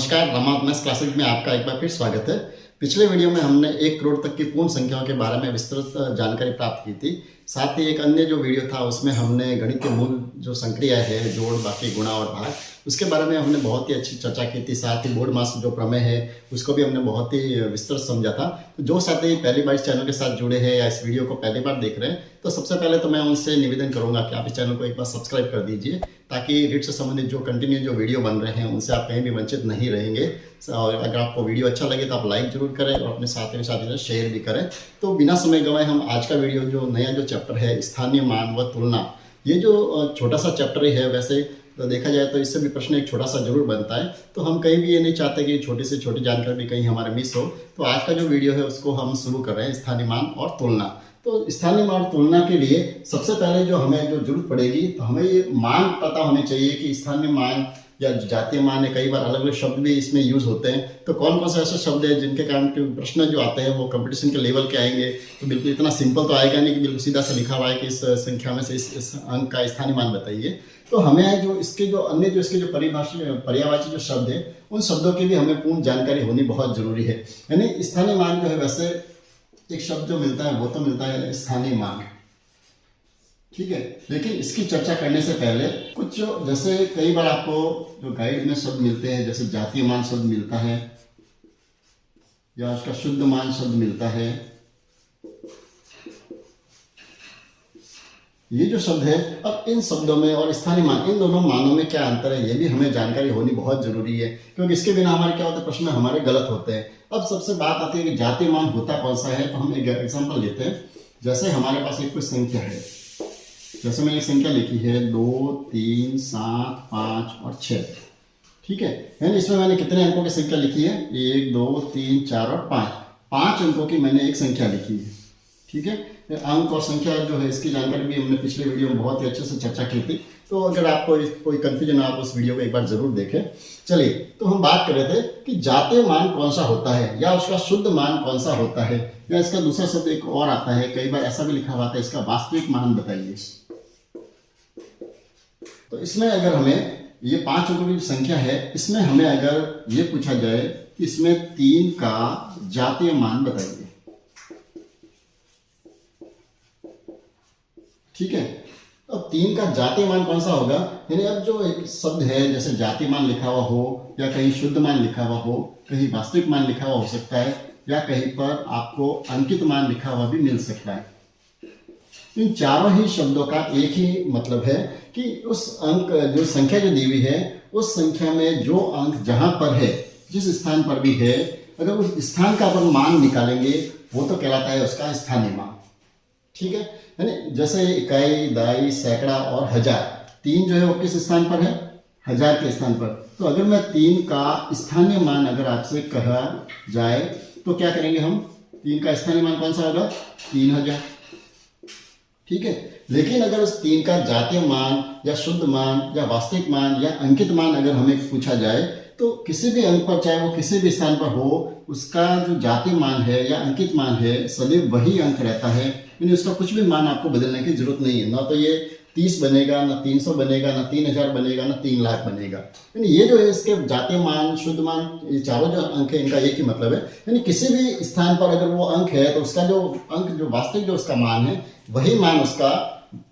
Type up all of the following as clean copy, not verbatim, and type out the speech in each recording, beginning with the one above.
नमस्कार, Ramawat maths classes में आपका एक बार फिर स्वागत है। पिछले वीडियो में हमने 1 करोड़ तक की पूर्ण संख्याओं के बारे में विस्तृत जानकारी प्राप्त की थी। साथ ही एक अन्य जो वीडियो था उसमें हमने गणित के मूल जो संक्रिया है, जोड़, बाकी, गुणा और भाग, उसके बारे में हमने बहुत ही अच्छी चर्चा की थी। साथ ही बोर्ड मास जो प्रमेय है उसको भी हमने बहुत ही विस्तृत समझा था। तो जो साथी पहली बार इस चैनल के साथ जुड़े हैं या इस वीडियो को पहली बार देख रहे हैं, तो सबसे पहले तो मैं उनसे निवेदन करूंगा कि आप इस चैनल को एक बार सब्सक्राइब कर दीजिए, ताकि रीट से संबंधित जो कंटिन्यू जो वीडियो बन रहे हैं उनसे आप कहीं भी वंचित नहीं रहेंगे। और अगर आपको वीडियो अच्छा लगे तो आप लाइक जरूर करें और अपने साथी से शेयर भी करें। तो बिना समय गंवाए हम आज का वीडियो जो नया जो चैप्टर है स्थानीय मान व तुलना, ये जो छोटा सा चैप्टर ही है, वैसे तो देखा जाए तो इससे भी प्रश्न एक छोटा सा जरूर बनता है। तो हम कहीं भी ये नहीं चाहते कि छोटी से छोटी जानकारी भी कहीं हमारे मिस हो। तो आज का जो वीडियो है उसको हम शुरू कर रहे हैं, स्थानीय मान और तुलना। तो स्थानीय मान और तुलना के लिए सबसे पहले जो हमें जो जरूरत पड़ेगी, तो हमें ये मान पता होने चाहिए कि स्थानीय मान या जातीय मान है। कई बार अलग अलग शब्द भी इसमें यूज होते हैं। तो कौन कौन से ऐसे शब्द हैं जिनके कारण प्रश्न जो आते हैं वो कंपटीशन के लेवल के आएंगे। तो बिल्कुल इतना सिंपल तो आएगा नहीं कि बिल्कुल सीधा सा लिखा हुआ है कि इस संख्या में से इस अंक का स्थानीय मान बताइए। तो हमें जो इसके जो अन्य जो इसके जो पर्यायवाची जो शब्द है, उन शब्दों की भी हमें पूर्ण जानकारी होनी बहुत जरूरी है। यानी स्थानीय मान जो है, वैसे एक शब्द जो मिलता है वो तो मिलता है स्थानीय मान, ठीक है। लेकिन इसकी चर्चा करने से पहले कुछ जो, जैसे कई बार आपको जो गाइड में शब्द मिलते हैं, जैसे जातीय मान शब्द मिलता है या उसका शुद्ध मान शब्द मिलता है। ये जो शब्द है, अब इन शब्दों में और स्थानीय मान, इन दोनों मानों में क्या अंतर है, ये भी हमें जानकारी होनी बहुत जरूरी है। क्योंकि इसके बिना हमारे क्या होता है, प्रश्न हमारे गलत होते हैं। अब सबसे बात आती है कि जातीय मान होता कौन सा है। तो हम एक एग्जाम्पल लेते हैं। जैसे हमारे पास एक कोई संख्या है, जैसे मैंने एक संख्या लिखी है 2, 3, 7, 5 और 6, ठीक है। यानी इसमें मैंने कितने अंकों की संख्या लिखी है, 1, 2, 3, 4 और 5 अंकों की मैंने एक संख्या लिखी है, ठीक है। अंक और संख्या जो है इसकी जानकारी भी हमने पिछले वीडियो में बहुत ही अच्छे से चर्चा की थी। तो अगर आपको कोई कंफ्यूजन है, आप उस वीडियो को एक बार जरूर देखें। चलिए, तो हम बात कर रहे थे कि जातीय मान कौन सा होता है या उसका शुद्ध मान कौन सा होता है, या इसका दूसरा शब्द एक और आता है, कई बार ऐसा भी लिखा हुआ था, इसका वास्तविक मान बताइए। तो इसमें अगर हमें ये 5 अंकों की जो संख्या है, इसमें हमें अगर ये पूछा जाए कि इसमें 3 का जातीय मान बताइए, ठीक है। अब 3 का जातीय मान कौन सा होगा, यानी अब जो एक शब्द है, जैसे जातीय मान लिखा हुआ हो या कहीं शुद्ध मान लिखा हुआ हो, कहीं वास्तविक मान लिखा हुआ हो सकता है, या कहीं पर आपको अंकित मान लिखा हुआ भी मिल सकता है। इन चारों ही शब्दों का एक ही मतलब है कि उस अंक जो संख्या जो दी हुई है, उस संख्या में जो अंक जहां पर है, जिस स्थान पर भी है, अगर उस स्थान का अपन मान निकालेंगे वो तो कहलाता है उसका स्थानीय मान, ठीक है। यानी जैसे इकाई, दाई, सैकड़ा और हजार, 3 जो है वो किस स्थान पर है, 1000 के स्थान पर। तो अगर मैं 3 का स्थानीय मान अगर आपसे कहा जाए तो क्या करेंगे हम, 3 का स्थानीय मान कौन सा होगा, 3000, ठीक है। लेकिन अगर उस 3 का जातीय मान या शुद्ध मान या वास्तविक मान या अंकित मान अगर हमें पूछा जाए, तो किसी भी अंक पर, चाहे वो किसी भी स्थान पर हो, उसका जो जातीय मान है या अंकित मान है सदैव वही अंक रहता है। यानी उसका कुछ भी मान आपको बदलने की जरूरत नहीं है। ना तो ये 30 बनेगा, ना 300 बनेगा, ना 3000 बनेगा, ना 3 लाख बनेगा। यानी ये जो है इसके जातीय मान, शुद्ध मान, ये चारों जो अंक है इनका एक ही मतलब है। यानी किसी भी स्थान पर अगर वो अंक है तो उसका जो अंक, जो वास्तविक जो उसका मान है, वही मान उसका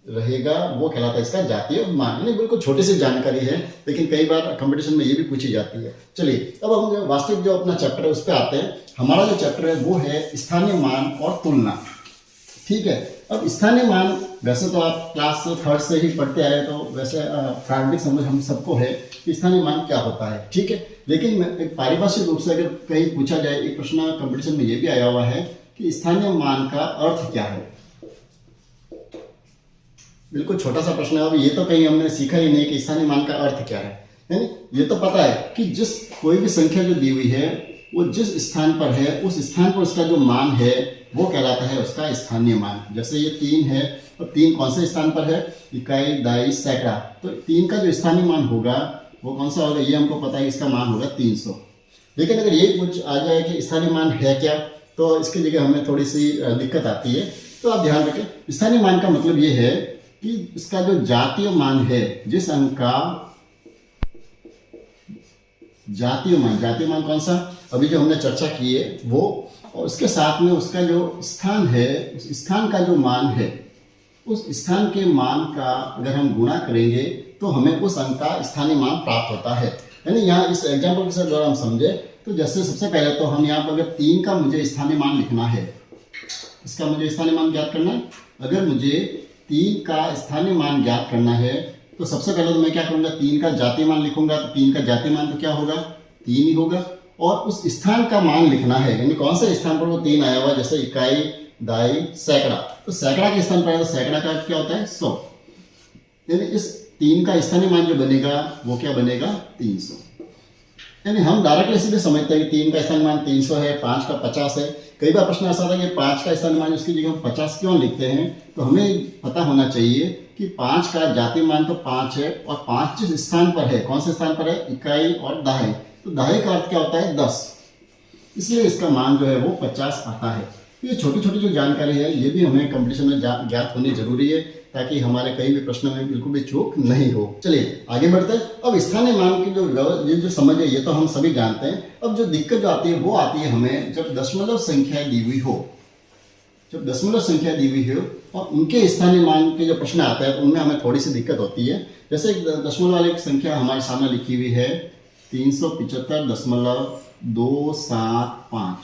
रहेगा, वो कहलाता है इसका जातीय मान। यानी बिल्कुल छोटी सी जानकारी है, लेकिन कई बार कंपटीशन में ये भी पूछी जाती है। चलिए, अब हम जो वास्तविक जो अपना चैप्टर है उस पर आते हैं। हमारा जो चैप्टर है वो है स्थानीय मान और तुलना, ठीक है। अब स्थानीय मान वैसे तो आप क्लास 3rd से ही पढ़ते आए, तो वैसे प्रारंभिक समझ हम सबको है कि स्थानीय मान क्या होता है, ठीक है। लेकिन एक पारिभाषिक रूप से अगर कहीं पूछा जाए, एक प्रश्न कंपटीशन में ये भी आया हुआ है कि स्थानीय मान का अर्थ क्या है। बिल्कुल छोटा सा प्रश्न है। अब ये तो कहीं हमने सीखा ही नहीं कि स्थानीय मान का अर्थ क्या है। यानी ये तो पता है कि जिस कोई भी संख्या जो दी हुई है, वो जिस स्थान पर है, उस स्थान पर उसका जो मान है वो कहलाता है उसका स्थानीय मान। जैसे ये 3 है, तो 3 कौन से स्थान पर है, इकाई, दाई, सैकड़ा। तो 3 का जो स्थानीय मान होगा वो कौन सा होगा, ये हमको पता है, इसका मान होगा 300। लेकिन अगर ये कुछ आ जाए कि स्थानीय मान है क्या, तो इसकी जगह हमें थोड़ी सी दिक्कत आती है। तो आप ध्यान रखें, स्थानीय मान का मतलब ये है कि इसका जो जातीय मान है, जिस अंक का जातीय मान कौन सा, अभी जो हमने चर्चा की है वो, और उसके साथ में उसका जो स्थान है, उस स्थान का जो मान है, उस स्थान के मान का अगर हम गुणा करेंगे तो हमें उस अंक का स्थानीय मान प्राप्त होता है। यानी यहाँ इस एग्जाम्पल के साथ अगर हम समझे तो जैसे सबसे पहले तो हम यहाँ पर अगर 3 का मुझे स्थानीय मान लिखना है, इसका मुझे स्थानीय मान ज्ञात करना है। अगर मुझे 3 का स्थानीय मान ज्ञात करना है तो सबसे पहले तो मैं क्या करूँगा, 3 का जातीय मान लिखूंगा। तो 3 का जातीय मान तो क्या होगा, 3 ही होगा। और उस स्थान का मान लिखना है, यानी कौन से स्थान पर वो 3 आया हुआ, जैसे इकाई, दहाई, सैकड़ा। तो सैकड़ा के स्थान पर आया तो सैकड़ा का क्या होता है, 100। यानी इस 3 का स्थानीय मान जो बनेगा वो क्या बनेगा, 300। यानी हम डायरेक्टली सीधे समझते हैं कि 3 का स्थानीय मान 300 है, 5 का 50 है। कई बार प्रश्न ऐसा था कि 5 का स्थानीय मान उसकी जगह हम 50 क्यों लिखते हैं, तो हमें पता होना चाहिए कि 5 का जातीय मान तो 5 है, और 5 जिस स्थान पर है, कौन से स्थान पर है, इकाई और दहाई। तो दहाई का अर्थ क्या होता है, 10, इसलिए इसका मान जो है वो 50 आता है। तो ये छोटी छोटी जो जानकारी है ये भी हमें कंपटीशन में ज्ञात होनी जरूरी है, ताकि हमारे कहीं भी प्रश्न में बिल्कुल भी चूक नहीं हो। चलिए आगे बढ़ते हैं। अब स्थानीय मान की ये जो समझ है ये तो हम सभी जानते हैं। अब जो दिक्कत जो आती है वो आती है हमें जब दशमलव संख्या दी हुई हो, जब दशमलव संख्या दी हुई हो और उनके स्थानीय मान के जो प्रश्न आता है उनमें हमें थोड़ी सी दिक्कत होती है। जैसे एक दशमलव वाली संख्या हमारे सामने लिखी हुई है 375.275,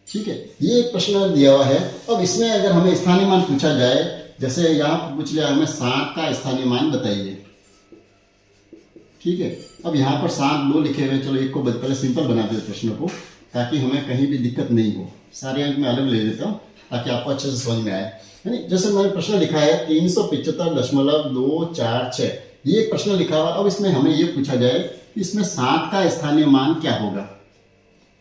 ठीक है, ये एक प्रश्न दिया हुआ है। अब इसमें अगर हमें स्थानीय मान पूछा जाए, जैसे यहाँ पूछ लिया हमें 7 का स्थानीय मान बताइए, ठीक है। अब यहाँ पर 7 2 लिखे हुए, चलो एक को पहले सिंपल बना देते प्रश्न को, ताकि हमें कहीं भी दिक्कत नहीं हो। सारे अंक में अलग ले लेता हूँ ताकि आपको अच्छे से समझ में आए। यानी जैसे मैंने प्रश्न लिखा है 375.246, ये एक प्रश्न लिखा हुआ। अब इसमें हमें ये पूछा जाए कि इसमें 7 का स्थानीय मान क्या होगा,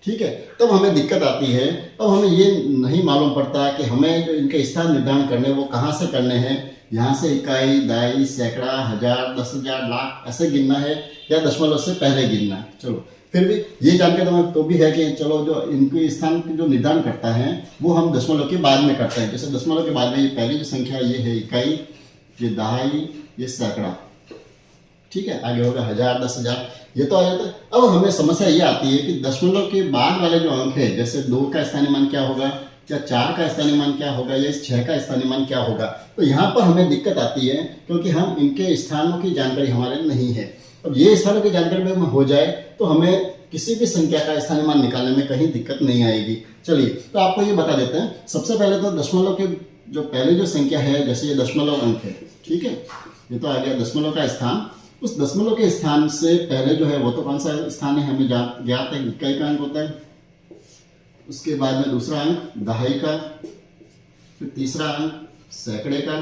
ठीक है। तब हमें दिक्कत आती है। अब हमें ये नहीं मालूम पड़ता कि हमें जो इनके स्थान निर्धारण करने वो कहाँ से करने हैं, यहाँ से इकाई, दहाई, सैकड़ा, हजार, 10,000, लाख ऐसे गिनना है या दशमलव से पहले गिनना है। चलो फिर भी ये जानकर तो भी है कि चलो जो इनके स्थान जो निर्धारण करता है वो हम दशमलव के बाद में करते हैं। जैसे दशमलव के बाद में ये पहली जो संख्या ये है इकाई, ये दहाई, ये सैकड़ा, ठीक है। आगे होगा हजार, 10,000, ये तो आ जाता है। अब हमें समस्या ये आती है कि दशमलव के बाद वाले जो अंक है, जैसे 2 का स्थानीय मान क्या होगा, या 4 का स्थानीय मान क्या होगा, या 6 का स्थानीय मान क्या होगा। तो यहाँ पर हमें दिक्कत आती है क्योंकि हम इनके स्थानों की जानकारी हमारे नहीं है। अब ये स्थानों की जानकारी में हो जाए तो हमें किसी भी संख्या का स्थानीय मान निकालने में कहीं दिक्कत नहीं आएगी। चलिए तो आपको ये बता देते हैं। सबसे पहले तो दशमलव के जो पहले जो संख्या है, जैसे ये दशमलव अंक है, ठीक है, ये तो आ गया दशमलव का स्थान। उस दशमलव के स्थान से पहले जो है वो तो कौन सा स्थान है हमें ज्ञात है, इकाई का अंक होता है। उसके बाद में दूसरा अंक दहाई का, फिर तीसरा अंक सैकड़े का,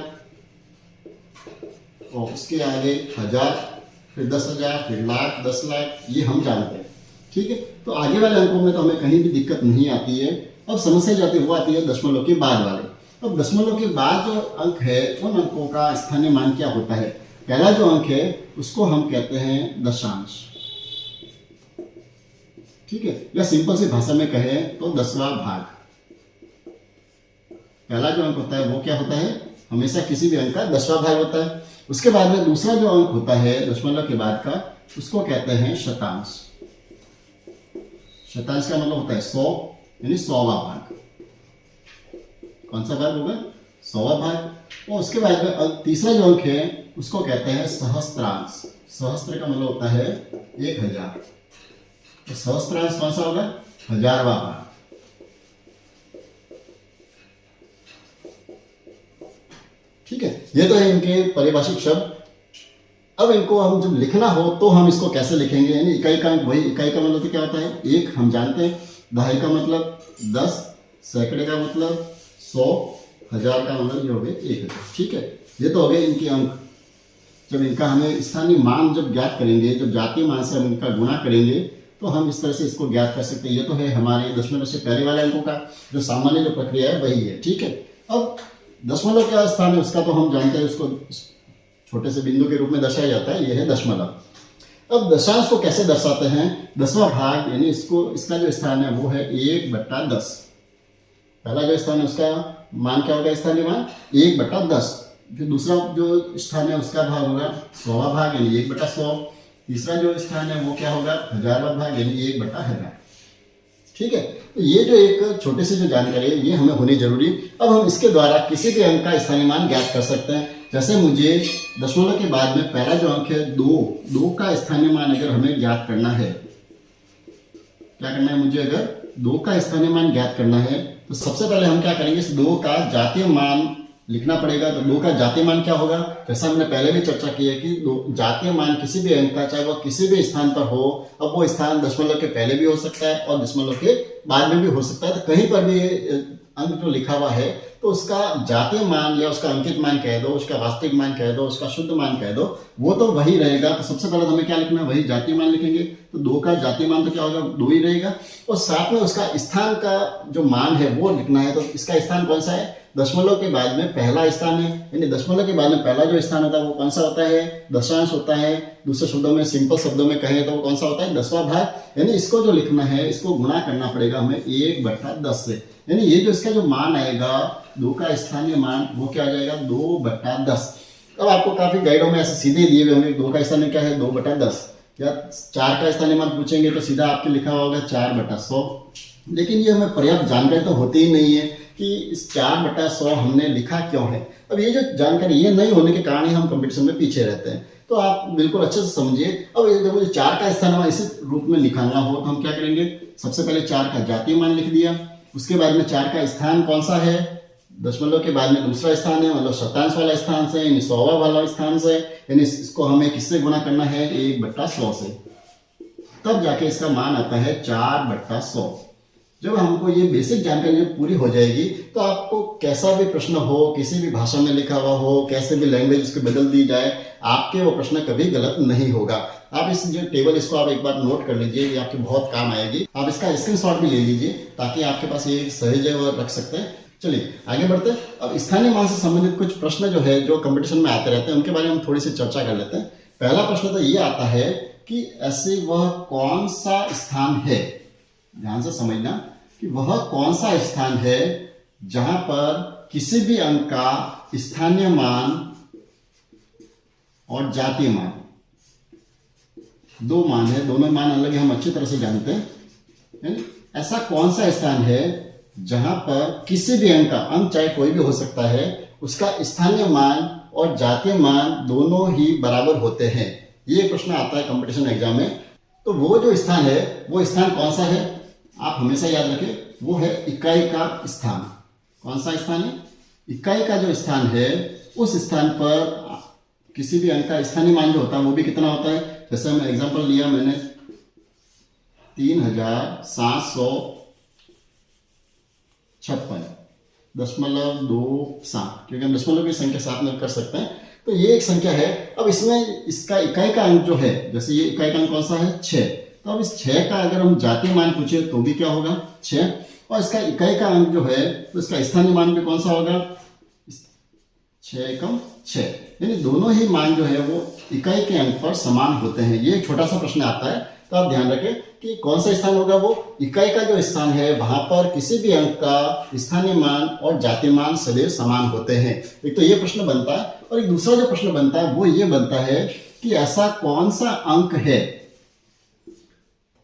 और उसके आगे हजार, फिर 10,000, फिर लाख, 10 लाख, ये हम जानते हैं, ठीक है। तो आगे वाले अंकों में तो हमें कहीं भी दिक्कत नहीं आती है। अब समस्या जाती वो आती है दशमलव के बाद वाले। अब दशमलव के बाद जो अंक है उन अंकों का स्थानीय मान क्या होता है। पहला जो अंक है उसको हम कहते हैं दशांश, ठीक है, या सिंपल सी भाषा में कहें तो 10वां भाग। पहला जो अंक होता है वो क्या होता है, हमेशा किसी भी अंक का 10वां भाग होता है। उसके बाद में दूसरा जो अंक होता है दशमलव के बाद का, उसको कहते हैं शतांश। शतांश का मतलब होता है 100, यानी 100वां भाग। कौन सा भाग होगा, 100वां भाग। और उसके बाद में तीसरा जो अंक है उसको कहते हैं सहस्त्रांश। सहस्त्र का मतलब होता है 1000, तो सहस्त्रांश कौन सा होगा, 1000वां भाग। ठीक है, ये तो है इनके परिभाषिक शब्द। अब इनको हम जब लिखना हो तो हम इसको कैसे लिखेंगे, यानी इकाई का अंक, वही इकाई का मतलब तो क्या होता है 1, हम जानते हैं। दहाई का मतलब 10, सैकड़े का मतलब 100, हजार का मतलब ये हो गए 1000, ठीक है। ये तो हो गए इनके अंक। जब इनका हमें स्थानीय मान जब ज्ञात करेंगे, जब जातीय मान से हम इनका गुणा करेंगे तो हम इस तरह से इसको ज्ञात कर सकते हैं। ये तो है हमारे दशमलव से पहले वाले अंकों का जो सामान्य जो प्रक्रिया है वही है, ठीक है। अब दशमलव क्या स्थान है उसका तो हम जानते हैं, उसको छोटे से बिंदु के रूप में दर्शाया जाता है, यह है दशमलव। अब दशांश को कैसे दर्शाते हैं, 10वां भाग, यानी इसका जो स्थान है वो है 1/10। पहला जो स्थान है उसका मान क्या होगा, स्थानीय मान 1/10। फिर दूसरा जो स्थान है उसका भाग होगा 100वां भाग, यानी 1/100। तीसरा जो स्थान है वो क्या होगा, 1000वां भाग, यानी 1/1000। ठीक है, तो ये जो एक छोटी सी जो जानकारी है ये हमें होनी जरूरी। अब हम इसके द्वारा किसी भी अंक का स्थानीय मान ज्ञात कर सकते हैं। जैसे मुझे दशमलव के बाद में पहला जो अंक है 2 का स्थानीय मान अगर हमें ज्ञात करना है, क्या करना है मुझे, अगर 2 का स्थानीय मान ज्ञात करना है तो सबसे पहले हम क्या करेंगे, इस 2 का जातीय मान लिखना पड़ेगा। तो 2 का जातीय मान क्या होगा, जैसा हमने पहले भी चर्चा की है कि जातीय मान किसी भी अंक का, चाहे वो किसी भी स्थान पर हो, अब वो स्थान दशमलव के पहले भी हो सकता है और दशमलव के बाद में भी हो सकता है, तो कहीं पर भी अंक जो लिखा हुआ है तो उसका जातीय मान या उसका अंकित मान कह दो, उसका वास्तविक मान कह दो, उसका शुद्ध मान कह दो, वो तो वही रहेगा। तो सबसे पहले तो हमें क्या लिखना है, वही जातीय मान लिखेंगे। तो 2 का जातीय मान तो क्या होगा, 2 ही रहेगा, और साथ में उसका स्थान का जो मान है वो लिखना है। तो इसका स्थान कौन सा है, दशमलव के बाद में पहला स्थान है, यानी दशमलव के बाद में पहला जो स्थान होता है वो कौन सा होता है, दशांश होता है। दूसरे शब्दों में, सिंपल शब्दों में कहें तो वो कौन सा होता है, 10वां भाग। यानी इसको जो लिखना है, इसको गुणा करना पड़ेगा हमें 1/10 से, यानी ये जो इसका जो मान आएगा 2 का स्थानीय मान वो क्या आ जाएगा, 2/10। अब आपको काफी गाइडों में ऐसे सीधे दिए हुए होंगे 2 का स्थानीय क्या है, 2/10, या 4 का स्थानीय मान पूछेंगे तो सीधा आपके लिखा होगा 4/100। लेकिन ये हमें पर्याप्त जानकारी तो होती ही नहीं है कि इस 4/100 हमने लिखा क्यों है। अब ये जो जानकारी ये नहीं होने के कारण ही हम कंपटीशन में पीछे रहते हैं। तो आप बिल्कुल अच्छे से समझिए। अब जब मुझे 4 का स्थानीय मान इसी रूप में निकालना हो तो हम क्या करेंगे, सबसे पहले 4 का जातीय मान लिख दिया, उसके बाद में 4 का स्थान कौन सा है, दशमलव के बाद में दूसरा स्थान है, मतलब शतांश वाला स्थान से, यानी 100वां वाला स्थान से, यानी इसको हमें किससे गुणा करना है, 1/100 से, तब जाके इसका मान आता है 4/100। जब हमको ये बेसिक जानकारी जब पूरी हो जाएगी तो आपको कैसा भी प्रश्न हो, किसी भी भाषा में लिखा हुआ हो, कैसे भी लैंग्वेज उसको बदल दी जाए, आपके वो प्रश्न कभी गलत नहीं होगा। आप इस जो टेबल इसको आप एक बार नोट कर लीजिए, ये आपके बहुत काम आएगी। आप इसका स्क्रीनशॉट भी ले लीजिए ताकि आपके पास ये सहज है और रख सकते हैं। चलिए आगे बढ़ते हैं। अब स्थानीय मान से संबंधित कुछ प्रश्न जो है जो कंपटीशन में आते रहते हैं उनके बारे में हम थोड़ी सी चर्चा कर लेते हैं। पहला प्रश्न तो ये आता है कि ऐसे वह कौन सा स्थान है, ध्यान से समझना कि वह कौन सा स्थान है जहां पर किसी भी अंक का स्थानीय मान और जातीय मान, 2 मान है, दोनों मान अलग है, हम अच्छी तरह से जानते हैं। ऐसा कौन सा स्थान है जहां पर किसी भी अंक का, अंक चाहे कोई भी हो सकता है, उसका स्थानीय मान और जातीय मान दोनों ही बराबर होते हैं। ये प्रश्न आता है कंपटीशन एग्जाम में। तो वो जो स्थान है वो स्थान कौन सा है, आप हमेशा याद रखें, वो है इकाई का स्थान। कौन सा स्थान है, इकाई का जो स्थान है, उस स्थान पर किसी भी अंक का स्थानीय मान जो होता है वो भी कितना होता है। जैसे मैं एग्जांपल लिया मैंने 3756.27, क्योंकि हम दशमलव की संख्या साथ में कर सकते हैं, तो ये एक संख्या है। अब इसमें इसका इकाई का अंक जो है, जैसे ये इकाई का अंक कौन सा है, 6, तो अब इस 6 का अगर हम जातीय मान पूछे तो भी क्या होगा, 6, और इसका इकाई का अंक जो है तो इसका स्थानीय मान भी कौन सा होगा, 6×6, यानी दोनों ही मान जो है वो इकाई के अंक पर समान होते हैं। ये एक छोटा सा प्रश्न आता है, तो आप ध्यान रखें कि कौन सा स्थान होगा, वो इकाई का जो स्थान है वहां पर किसी भी अंक का स्थानीय मान और जातीय मान सदैव समान होते हैं। एक तो ये प्रश्न बनता है, और एक दूसरा जो प्रश्न बनता है वो ये बनता है कि ऐसा कौन सा अंक है,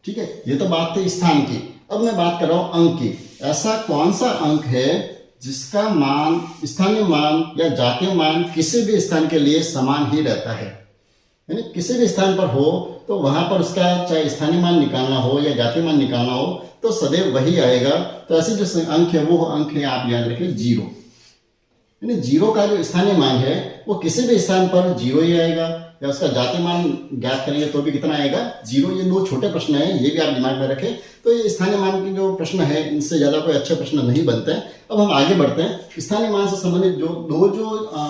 ठीक है, ये तो बात थी स्थान की, अब मैं बात कर रहा हूं अंक की। ऐसा कौन सा अंक है जिसका मान, स्थानीय मान या जातीय मान किसी भी स्थान के लिए समान ही रहता है, यानी किसी भी स्थान पर हो तो वहां पर उसका चाहे स्थानीय मान निकालना हो या जातीय मान निकालना हो तो सदैव वही आएगा। तो ऐसे जो अंक है वो अंक है, आप याद रखें, 0, यानी 0 का जो स्थानीय मान है वो किसी भी स्थान पर 0 ही आएगा, या उसका जातीय मान ज्ञात करेंगे तो भी कितना आएगा, 0। ये 2 छोटे प्रश्न हैं, ये भी आप दिमाग में रखें। तो ये स्थानीय मान के जो प्रश्न है इनसे ज्यादा कोई अच्छे प्रश्न नहीं बनते हैं। अब हम आगे बढ़ते हैं। स्थानीय मान से संबंधित जो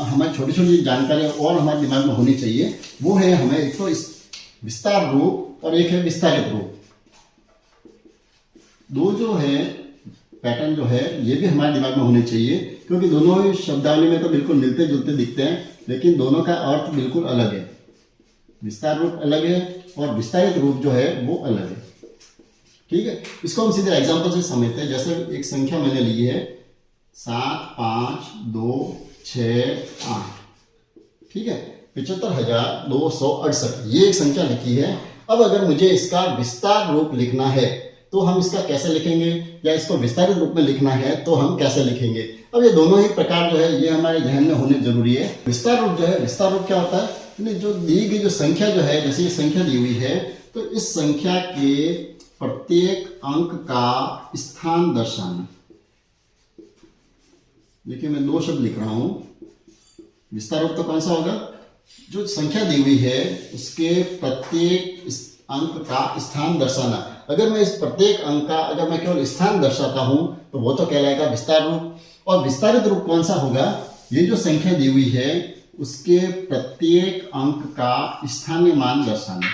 हमारी छोटी छोटी जानकारी और हमारे दिमाग में होनी चाहिए वो है, हमें एक तो इस विस्तार रूप और एक है विस्तारित रूप। 2 जो है पैटर्न जो है ये भी हमारे दिमाग में होने चाहिए, क्योंकि दोनों ही शब्दावली में तो बिल्कुल मिलते जुलते दिखते हैं, लेकिन दोनों का अर्थ बिल्कुल अलग है। विस्तार रूप अलग है और विस्तारित रूप जो है वो अलग है, ठीक है। इसको हम सीधे एग्जांपल से समझते हैं। जैसे एक संख्या मैंने ली है 7, 5, 2, 6, 8, ठीक है। 75,268 ये एक संख्या लिखी है। अब अगर मुझे इसका विस्तार रूप लिखना है तो हम इसका कैसे लिखेंगे, या इसको विस्तारित रूप में लिखना है तो हम कैसे लिखेंगे। अब ये दोनों ही प्रकार जो है ये हमारे ध्यान में होने जरूरी है। विस्तार रूप जो है, विस्तार रूप क्या होता है, जो दी गई जो संख्या जो है, जैसे ये संख्या दी हुई है तो इस संख्या के प्रत्येक अंक का स्थान दर्शाना। देखिए मैं दो शब्द लिख रहा हूं। विस्तार रूप तो कौन सा होगा, जो संख्या दी हुई है उसके प्रत्येक अंक का स्थान दर्शाना। अगर मैं इस प्रत्येक अंक का अगर मैं केवल स्थान दर्शाता हूं तो वो तो कहलाएगा विस्तार रूप। और विस्तारित रूप कौन सा होगा, ये जो संख्या दी हुई है उसके प्रत्येक अंक का स्थानीय मान दर्शाना।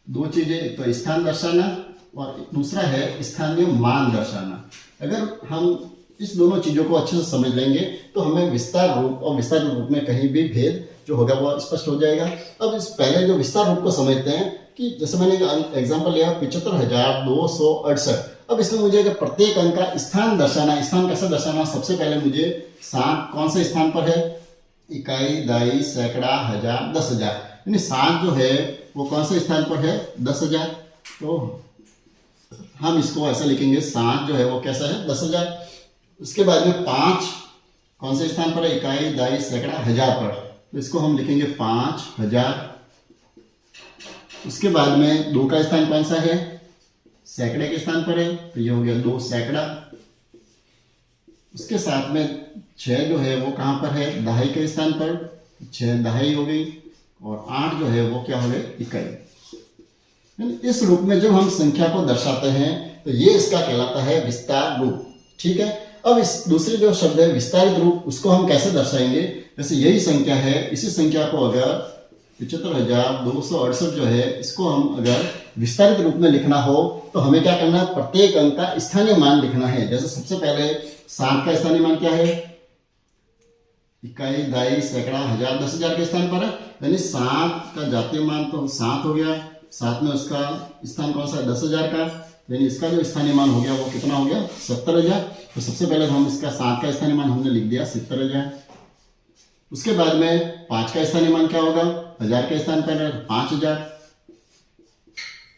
दो चीजें, एक तो स्थान दर्शाना और दूसरा है स्थानीय मान दर्शाना। अगर हम इस दोनों चीजों को अच्छे से समझ लेंगे तो हमें विस्तार रूप और विस्तारित रूप में कहीं भी भेद जो होगा वो स्पष्ट हो जाएगा। अब इस पहले जो विस्तार रूप को समझते हैं कि जैसे मैंने एग्जांपल लिया 75,268। अब इसमें मुझे अगर प्रत्येक अंक का स्थान दर्शाना, स्थान कैसे दर्शाना, सबसे पहले मुझे 7 कौन से स्थान पर है, इकाई, दाई, सैकड़ा, हजार, 10,000, यानी 7 जो है वो कौन से स्थान पर है, 10,000। तो हम इसको ऐसा लिखेंगे, 7 जो है वो कैसा है, 10,000। उसके बाद में 5 कौन से स्थान पर है, इकाई, दाई, सैकड़ा, हजार पर, तो इसको हम लिखेंगे 5,000। उसके बाद में 2 का स्थान कौन सा है, सैकड़े के स्थान पर है, तो ये हो गया 2 सैकड़ा। उसके साथ में 6 जो है वो कहाँ पर है, दहाई के स्थान पर, 6 दहाई हो गई। और 8 जो है वो क्या हो गए, इकाई। इस रूप में जब हम संख्या को दर्शाते हैं तो ये इसका कहलाता है विस्तार रूप। ठीक है। अब इस दूसरे जो शब्द है विस्तारित रूप, उसको हम कैसे दर्शाएंगे, जैसे यही संख्या है, इसी संख्या को अगर 75,268 जो है इसको हम अगर विस्तारित रूप में लिखना हो तो हमें क्या करना है, प्रत्येक अंक का स्थानीय मान लिखना है। जैसे सबसे पहले 7 का स्थानीय मान क्या है, इकाई, दाई, सैकड़ा, हजार, 10,000 के स्थान पर है, यानी 7 का जातीय मान तो 7 हो गया। साथ में उसका स्थान कौन सा है, 10,000 का, यानी इसका जो स्थानीय मान हो गया वो कितना हो गया, 70,000। तो सबसे पहले हम इसका 7 का स्थानीय मान हमने लिख दिया 70,000। उसके बाद में 5 का स्थानीय मान क्या होगा, 1000 के स्थान पर 5,000।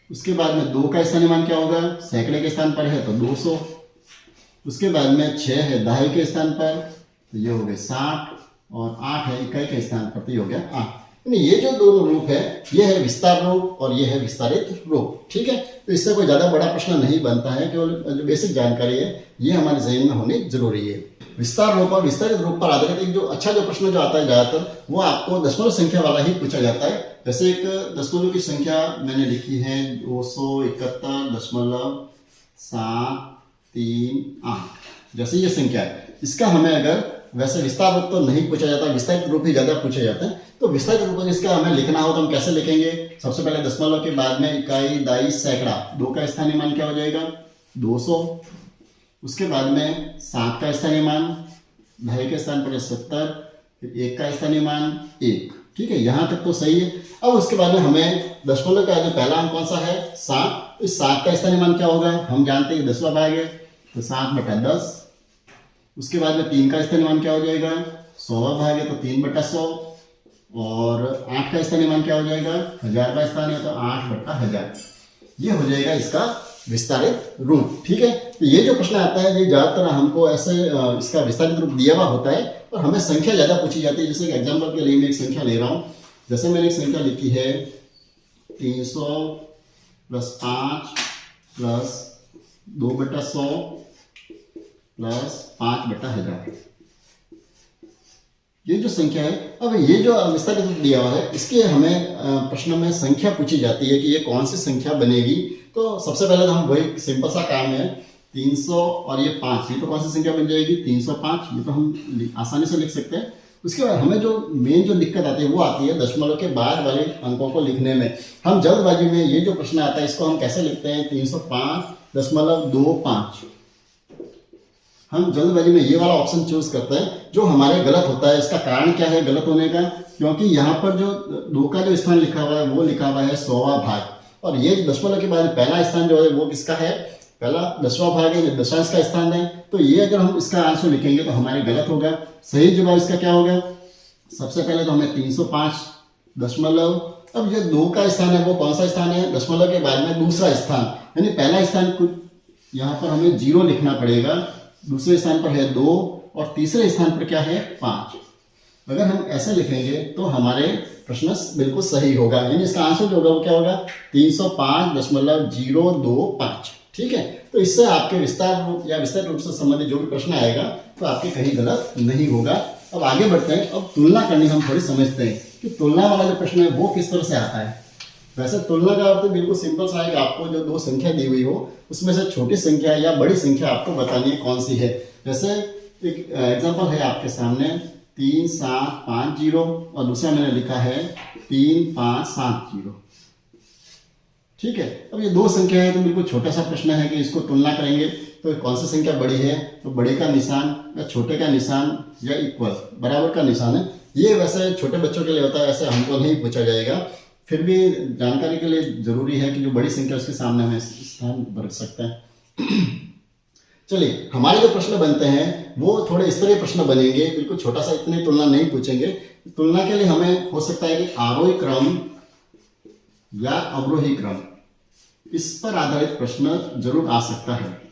उसके बाद में 2 का स्थानीय मान क्या होगा, सैकड़े के स्थान पर है तो 200। उसके बाद में 6 है दहाई के स्थान पर, तो ये हो गए 60, और 8 है इकाई के स्थान पर, तो ये हो गया 8। ये जो दोनों रूप है, ये है विस्तार रूप और ये है विस्तारित रूप। ठीक है। तो इससे कोई ज्यादा बड़ा प्रश्न नहीं बनता है, केवल जो बेसिक जानकारी है ये हमारे जहन में होनी जरूरी है। विस्तार रूप और विस्तारित रूप पर आधारित एक जो अच्छा जो प्रश्न जो आता है ज्यादातर वो आपको दशमलव संख्या वाला ही पूछा जाता है। जैसे एक दशमलव की संख्या मैंने लिखी है 271.738, जैसे ये संख्या है, इसका हमें अगर वैसे विस्तार रूप तो नहीं पूछा जाता, विस्तारित रूप ही ज्यादा पूछे जाते हैं। तो विस्तारित रूप में इसका हमें लिखना हो तो हम कैसे लिखेंगे, सबसे पहले दशमलव के बाद में इकाई, दाई, सैकड़ा, 2 का स्थानीय मान क्या हो जाएगा, 200। उसके बाद में 7 का स्थानीय मान, दहाई के स्थान पर 70, फिर 1 का स्थानीय मान 1। ठीक है, यहां तक तो सही है। अब उसके बाद में हमें दशमलव का जो पहला अंक कौन सा है, 7, इस 7 का स्थानीय मान क्या होगा, हम जानते हैं 10वां भाग है, तो 7/10। उसके बाद में 3 का स्थानीय मान क्या हो जाएगा, 100वां भाग है तो 3/100। और 8 का स्थानीय मान क्या हो जाएगा, 1000 का स्थान है तो 8/1000। ये हो जाएगा इसका विस्तारित रूप। ठीक है। तो ये जो प्रश्न आता है ये ज्यादातर हमको ऐसे इसका विस्तारित रूप दिया हुआ होता है और हमें संख्या ज्यादा पूछी जाती है। जैसे एग्जाम्पल के लिए मैं एक संख्या ले रहा हूं, जैसे मैंने एक संख्या लिखी है 300 + 5 + 2/100 + 5/1000। ये जो संख्या है, अब ये जो विस्तारित रूप दिया हुआ है इसके हमें प्रश्न में संख्या पूछी जाती है कि ये कौन सी संख्या बनेगी। तो सबसे पहले तो हम वही सिंपल सा काम है, 300 और ये 5, ये तो कौन सी संख्या बन जाएगी, 305। ये तो हम आसानी से लिख सकते हैं। उसके बाद हमें जो मेन जो दिक्कत आती है वो आती है दशमलव के बाद वाले अंकों को लिखने में। हम जल्दबाजी में ये जो प्रश्न आता है इसको हम कैसे लिखते हैं, 305.25। हम जल्दबाजी में ये वाला ऑप्शन चूज करते हैं जो हमारे गलत होता है। इसका कारण क्या है गलत होने का, क्योंकि यहाँ पर जो 2 का जो स्थान लिखा हुआ है वो लिखा हुआ है 100वां भाग, और ये दशमलव के बाद पहला स्थान जो है वो किसका है, पहला 10वां भाग है, दशांश का स्थान है। तो ये अगर हम इसका आंसर लिखेंगे तो हमारे गलत होगा। सही जवाब इसका क्या होगा, सबसे पहले तो हमें 305 दशमलव, अब जो 2 का स्थान है वो कौन सा स्थान है, दशमलव के बाद में दूसरा स्थान, यानी पहला स्थान कुछ यहाँ पर हमें 0 लिखना पड़ेगा, दूसरे स्थान पर है 2 और तीसरे स्थान पर क्या है 5। अगर हम ऐसे लिखेंगे तो हमारे प्रश्न बिल्कुल सही होगा, यानी इसका आंसर जो होगा वो क्या होगा 305.025। ठीक है, तो इससे आपके विस्तार रूप या विस्तृत रूप से संबंधित जो भी प्रश्न आएगा तो आपके कहीं गलत नहीं होगा। अब आगे बढ़ते हैं, अब तुलना करनी हम थोड़ी समझते हैं कि तुलना वाला जो प्रश्न है वो किस तरह से आता है। वैसे तुलना का अर्थ बिल्कुल सिंपल सा है कि आपको जो 2 संख्या दी हुई हो उसमें से छोटी संख्या या बड़ी संख्या आपको बतानी है कौन सी है। जैसे एक एग्जांपल है आपके सामने 3750 और दूसरा मैंने लिखा है 3570। ठीक है, अब ये 2 संख्या है तो बिल्कुल छोटा सा प्रश्न है कि इसको तुलना करेंगे तो कौन सी संख्या बड़ी है, तो बड़े का निशान या छोटे का निशान या इक्वल बराबर का निशान है। ये वैसे छोटे बच्चों के लिए होता है, ऐसे हमको नहीं पूछा जाएगा, फिर भी जानकारी के लिए जरूरी है कि जो बड़ी संख्या उसके सामने हमें स्थान रख सकते हैं। चलिए, हमारे जो प्रश्न बनते हैं वो थोड़े इस तरह प्रश्न बनेंगे, बिल्कुल छोटा सा, इतनी तुलना नहीं पूछेंगे। तुलना के लिए हमें हो सकता है कि आरोही क्रम या अवरोही क्रम, इस पर आधारित प्रश्न जरूर आ सकता है।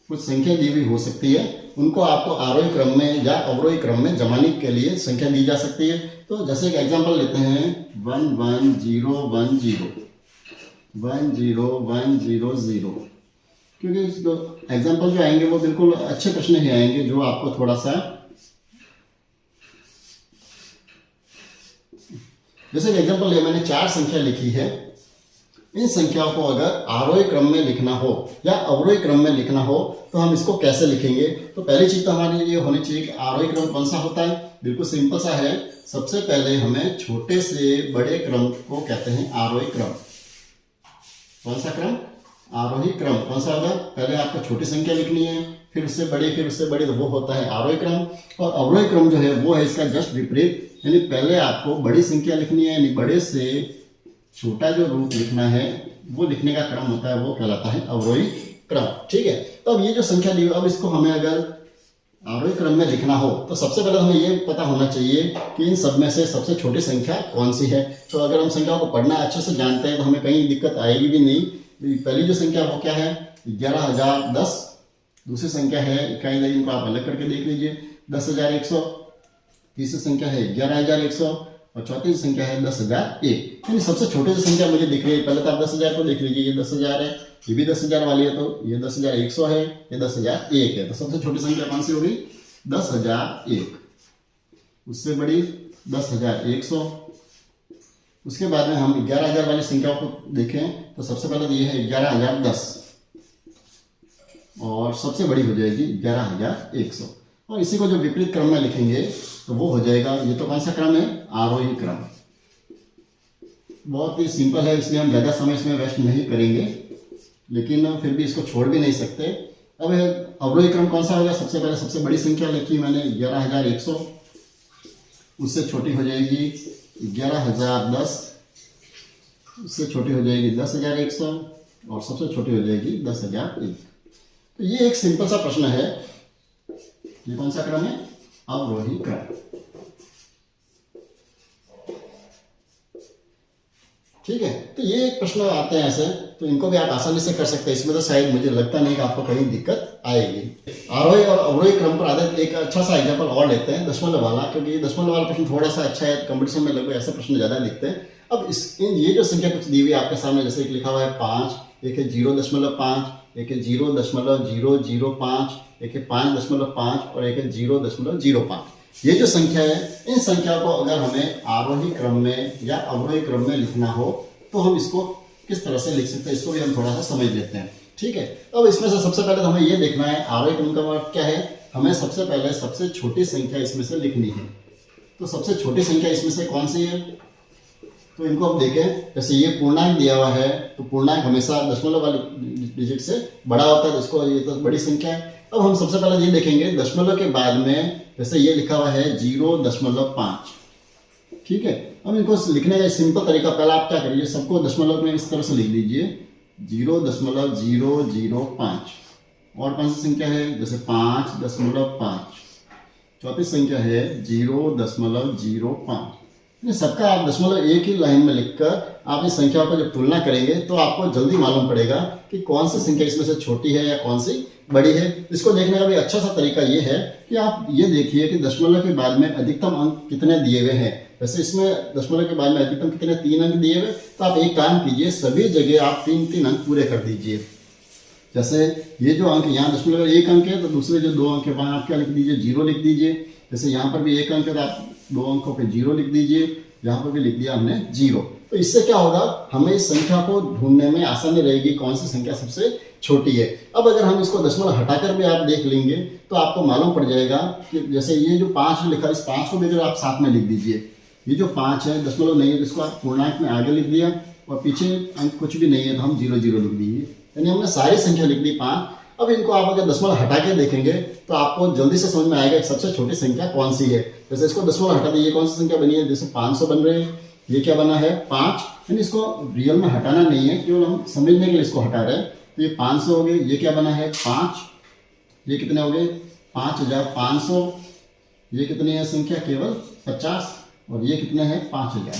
कुछ संख्या दी हुई हो सकती है, उनको आपको आरोही क्रम में या अवरोही क्रम में जमाने के लिए संख्या दी जा सकती है। तो जैसे एक एग्जांपल लेते हैं 11010 10100, क्योंकि एग्जांपल जो आएंगे वो बिल्कुल अच्छे प्रश्न ही आएंगे जो आपको थोड़ा सा, जैसे एग्जांपल ये मैंने 4 संख्या लिखी है, इन संख्याओं को अगर आरोही क्रम में लिखना हो या अवरोही क्रम में लिखना हो तो हम इसको कैसे लिखेंगे। तो पहली चीज तो हमारे लिए होनी चाहिए कि आरोही क्रम कौन सा होता है, बिल्कुल सिंपल सा है। सबसे पहले हमें छोटे से बड़े क्रम को कहते हैं आरोही क्रम। कौन सा क्रम, आरोही क्रम। कौन सा होगा, पहले आपको छोटी संख्या लिखनी है, फिर उससे बड़ी, फिर उससे बड़ी, तो वो होता है आरोही क्रम। और अवरोही क्रम जो है वो है इसका जस्ट विपरीत, यानी पहले आपको बड़ी संख्या लिखनी है, यानी बड़े से छोटा जो रूप लिखना है वो लिखने का क्रम होता है, वो कहलाता है अवरोही क्रम। ठीक है, तो अब ये जो संख्या ली, अब इसको हमें अगर आरोही क्रम में लिखना हो तो सबसे पहले हमें ये पता होना चाहिए कि इन सब में से सबसे छोटी संख्या कौन सी है। तो अगर हम संख्याओं को पढ़ना अच्छे से जानते हैं तो हमें कहीं दिक्कत आएगी भी नहीं। पहली जो संख्या वो क्या है 11010, दूसरी संख्या है इकाई दर्जन को आप अलग करके देख लीजिए 10100, तीसरी संख्या है 11100 और चौथी संख्या है 10001। यानी सबसे छोटी जो संख्या मुझे दिख रही है, पहले तो आप 10000 को देख लीजिए, ये 10000 है, ये भी 10000 वाली है, तो ये 10100 है, ये 10001 है। तो सबसे छोटी संख्या कौन सी होगी 10001, उससे बड़ी 10100। उसके बाद में हम 11000 वाली संख्याओं को देखें तो सबसे पहले ये है 11010 और सबसे बड़ी हो जाएगी 11100। और इसी को जो विपरीत क्रम में लिखेंगे तो वो हो जाएगा, ये तो कौन सा क्रम है आरोही क्रम। बहुत ही सिंपल है, इसलिए हम ज़्यादा समय इसमें वेस्ट नहीं करेंगे, लेकिन फिर भी इसको छोड़ भी नहीं सकते। अब अवरोही क्रम कौन सा होगा, सबसे पहले सबसे बड़ी संख्या लिखी मैंने 11100, उससे छोटी हो जाएगी 11010, उससे छोटी हो जाएगी 10100 और सबसे छोटी हो जाएगी 10001। तो ये एक सिंपल सा प्रश्न है। ये कौन सा क्रम है अवरोही क्रम। ठीक है, तो ये एक प्रश्न आते हैं ऐसे, तो इनको भी आप आसानी से कर सकते हैं। इसमें तो शायद मुझे लगता नहीं कि आपको कहीं दिक्कत आएगी। आरोही और अवरोही क्रम पर आधारित एक अच्छा सा एग्जाम्पल और लेते हैं, दशमलव वाला, क्योंकि ये दशमलव वाला प्रश्न थोड़ा सा अच्छा है, कंपटीशन में लगभग ऐसे प्रश्न ज्यादा दिखते हैं। अब ये जो संख्या कुछ दी हुई है आपके सामने, जैसे एक लिखा हुआ है 5, एक है 0.5, एक है 0.005, एक है 5.5 और एक है 0.05। ये जो संख्या है, इन संख्या को अगर हमें आरोही क्रम में या अवरोही क्रम में लिखना हो तो हम इसको किस तरह से लिख सकते हैं, इसको भी हम थोड़ा सा समझ लेते हैं। ठीक है, अब इसमें से सबसे पहले तो हमें ये देखना है आरोही क्रम का मतलब क्या है। हमें सबसे पहले सबसे छोटी संख्या इसमें से लिखनी है। तो सबसे छोटी संख्या इसमें से कौन सी है, तो इनको हम देखें। जैसे ये पूर्णांक दिया हुआ है, तो पूर्णांक हमेशा दशमलव वाले डिजिट से बड़ा होता है, तो इसको ये तो बड़ी संख्या है। अब हम सबसे पहले ये देखेंगे दशमलव के बाद में, जैसे ये लिखा हुआ है 0.5। ठीक है, अब इनको लिखने का सिंपल तरीका, पहला आप क्या करिए, सबको दशमलव में इस तरह से लिख लीजिए 0.005। और कौन सी संख्या है, जैसे 5.5, चौथी संख्या है 0.05। सबका आप दशमलव एक ही लाइन में लिखकर आप इस संख्याओं को जब तुलना करेंगे तो आपको जल्दी मालूम पड़ेगा कि कौन सी संख्या इसमें से छोटी है या कौन सी बड़ी है। इसको देखने का भी अच्छा सा तरीका ये है कि आप ये देखिए कि दशमलव के बाद में अधिकतम अंक कितने दिए हुए हैं। वैसे इसमें दशमलव के बाद में अधिकतम कितने 3 अंक दिए हुए, तो आप एक काम कीजिए, सभी जगह आप 3-3 अंक पूरे कर दीजिए। जैसे ये जो अंक यहाँ दशमलव 1 अंक है तो दूसरे जो 2 अंक है वहाँ आप क्या लिख दीजिए, 0 लिख दीजिए। जैसे यहाँ पर भी 1 अंक है तो आप 2 अंकों पे 0 लिख दीजिए, यहाँ पर भी लिख दिया हमने 0। तो इससे क्या होगा, हमें इस संख्या को ढूंढने में आसानी रहेगी कौन सी संख्या सबसे छोटी है। अब अगर हम इसको दशमलव हटाकर भी आप देख लेंगे तो आपको मालूम पड़ जाएगा कि जैसे ये जो 5 लिखा, इस 5 को भी अगर आप साथ में लिख दीजिए, ये जो 5 है दशमलव नहीं है, इसको आप पूर्णांक में आगे लिख दिया और पीछे अंक कुछ भी नहीं है तो हम 0 0 लिख दिए, यानी हमने सारी संख्या लिख दी 5। अब इनको आप अगर दशमलव हटा के देखेंगे तो आपको जल्दी से समझ में आएगा कि सबसे छोटी संख्या कौन सी है। जैसे इसको दशमलव हटा दीजिए, कौन सी संख्या बनी है, जैसे 500 बन रहे हैं, ये क्या बना है 5, यानी इसको रियल में हटाना नहीं है, केवल हम समझने के लिए इसको हटा रहे हैं। तो ये 500 हो गए, ये क्या बना है 5, ये कितने हो गए 5500, ये कितनी है संख्या केवल 50, और ये कितने हैं 5000।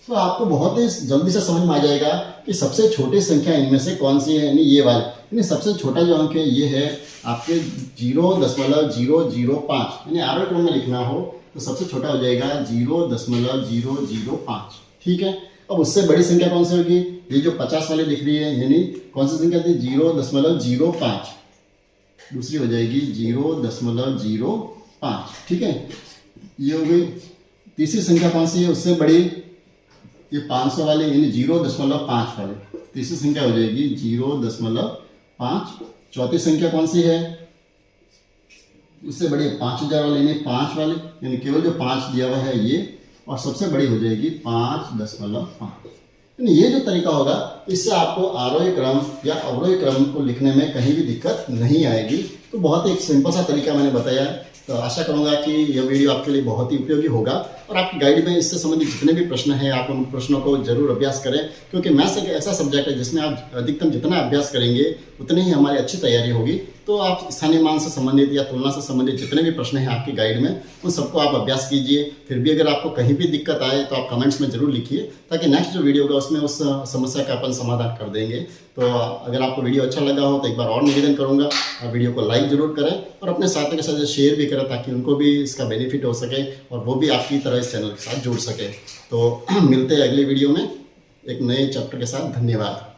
तो आपको बहुत ही जल्दी से समझ में आ जाएगा कि सबसे छोटी संख्या इनमें से कौन सी है, यानी ये वाली। यानी सबसे छोटा जो अंक है ये है आपके 0.005, यानी आरोही क्रम में लिखना हो तो सबसे छोटा हो जाएगा 0.005। ठीक है, अब उससे बड़ी संख्या कौन सी होगी, ये जो 50 वाली दिख रही है, यानी कौन सी संख्या थी 0.05, दूसरी हो जाएगी 0.05। ठीक है, ये हो गई। तीसरी संख्या कौन सी है उससे बड़ी, ये 500 वाले यानी 0.5 वाले, तीसरी संख्या हो जाएगी 0.5। चौथी संख्या कौन सी है उससे बड़ी 5000 वाले यानी 5 वाले, यानी केवल जो 5 दिया हुआ है ये, और सबसे बड़ी हो जाएगी 5.5। यानी ये जो तरीका होगा इससे आपको आरोही क्रम या अवरोही क्रम को लिखने में कहीं भी दिक्कत नहीं आएगी। तो बहुत ही एक सिंपल सा तरीका मैंने बताया। तो आशा करूंगा कि यह वीडियो आपके लिए बहुत ही उपयोगी होगा और आपकी गाइड में इससे संबंधित जितने भी प्रश्न हैं आप उन प्रश्नों को जरूर अभ्यास करें, क्योंकि मैथ्स एक ऐसा सब्जेक्ट है जिसमें आप अधिकतम जितना अभ्यास करेंगे उतनी ही हमारी अच्छी तैयारी होगी। तो आप स्थानीय मान से संबंधित या तुलना से संबंधित जितने भी प्रश्न हैं आपकी गाइड में उन सबको आप अभ्यास कीजिए। फिर भी अगर आपको कहीं भी दिक्कत आए तो आप कमेंट्स में जरूर लिखिए, ताकि नेक्स्ट जो वीडियो होगा उसमें उस समस्या का अपन समाधान कर देंगे। तो अगर आपको वीडियो अच्छा लगा हो तो एक बार और निवेदन करूंगा, वीडियो को लाइक जरूर करें और अपने साथियों के साथ शेयर भी करें, ताकि उनको भी इसका बेनिफिट हो सके और वो भी आपकी तरह इस चैनल के साथ जुड़ सके। तो मिलते हैं अगले वीडियो में एक नए चैप्टर के साथ। धन्यवाद।